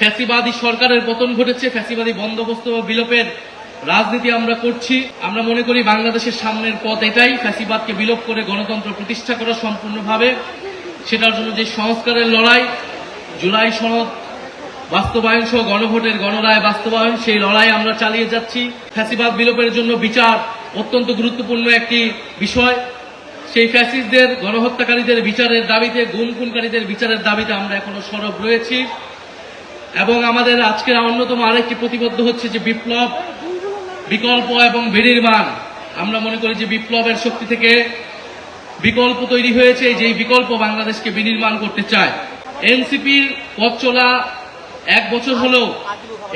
ফ্যাসিবাদী সরকারের পতন ঘটেছে, ফ্যাসিবাদী বন্দোবস্ত ও বিলোপের রাজনীতি আমরা করছি। আমরা মনে করি বাংলাদেশের সামনের পথ এটাই, ফ্যাসিবাদকে বিলোপ করে গণতন্ত্র প্রতিষ্ঠা করা সম্পূর্ণভাবে। সেটার জন্য যে সংস্কারের লড়াই, জুলাই সনদ বাস্তবায়ন সহ গণভোটের গণরায় বাস্তবায়ন, সেই লড়াই আমরা চালিয়ে যাচ্ছি। ফ্যাসিবাদ বিলোপের জন্য বিচার অত্যন্ত গুরুত্বপূর্ণ একটি বিষয়। সেই ফ্যাসিস্টদের, গণহত্যাকারীদের বিচারের দাবিতে, গুম খুনকারীদের বিচারের দাবিতে আমরা এখনো সরব রয়েছি। এবং আমাদের আজকের অন্যতম আরেকটি প্রতিবদ্ধ হচ্ছে যে বিপ্লব, বিকল্প এবং বিনির্মাণ। আমরা মনে করি যে বিপ্লবের শক্তি থেকে বিকল্প তৈরি হয়েছে, যেই বিকল্প বাংলাদেশকে বিনির্মাণ করতে চায়। এনসিপির পথ চলা 1 বছর হলেও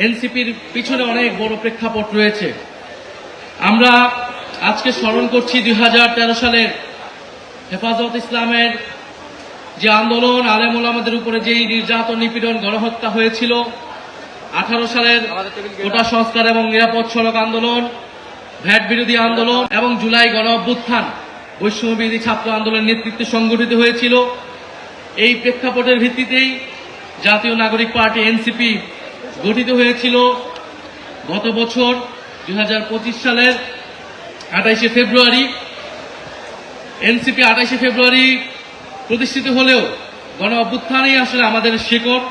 এনসিপির পিছনে অনেক বড় প্রেক্ষাপট রয়েছে। আমরা আজকে স্মরণ করছি 2013 সালের হেফাজত ইসলামের যে আন্দোলন, আলেম ওলামাদের উপরে যেই নির্যাতন, নিপীড়ন, গণহত্যা হয়েছিল। 18 সালের কোটা সংস্কার এবং নিরাপদ সড়ক আন্দোলন, ভ্যাট বিরোধী আন্দোলন এবং জুলাই গণ অভ্যুত্থান, বৈষম্যবিরোধী ছাত্র আন্দোলনের নেতৃত্বে সংগঠিত হয়েছিল। এই প্রেক্ষাপটের ভিত্তিতেই জাতীয় নাগরিক পার্টি এনসিপি গঠিত হয়েছিল। গত বছর 2025 সালের 28শে ফেব্রুয়ারি এনসিপি 28শে ফেব্রুয়ারি প্রতিষ্ঠিত হলেও গণ অভ্যুত্থানই আসলে আমাদের শিকড়।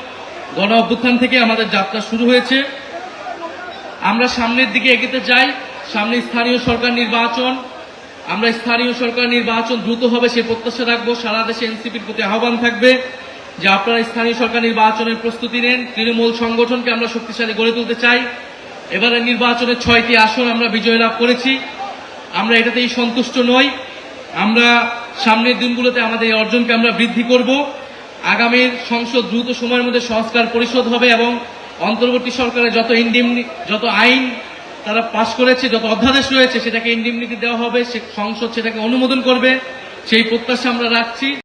গণ অভ্যুত্থান থেকে আমাদের যাত্রা শুরু হয়েছে। আমরা সামনের দিকে এগোতে চাই। সামনে স্থানীয় সরকার নির্বাচন, আমরা স্থানীয় সরকার নির্বাচন দ্রুত হবে সে প্রত্যাশা রাখবো। সারা দেশে এনসিপির প্রতি আহ্বান থাকবে যে আপনারা স্থানীয় সরকার নির্বাচনের প্রস্তুতি নেন। তৃণমূল সংগঠনকে আমরা শক্তিশালী গড়ে তুলতে চাই। এবারে নির্বাচনের 6টি আসন আমরা বিজয় লাভ করেছি। আমরা এটাতেই সন্তুষ্ট নই। আমরা সামনের দিনগুলোতে আমাদের এই অর্জনকে আমরা বৃদ্ধি করব। আগামীর সংসদ দ্রুত সময়ের মধ্যে সংস্কার পরিষদ হবে এবং অন্তর্বর্তী সরকারের যত আইন তারা পাশ করেছে, যত অধ্যাদেশ রয়েছে, সেটাকে ইন্ডিমনিটি দেওয়া হবে। সে সংসদ সেটাকে অনুমোদন করবে, সেই প্রত্যাশা আমরা রাখছি।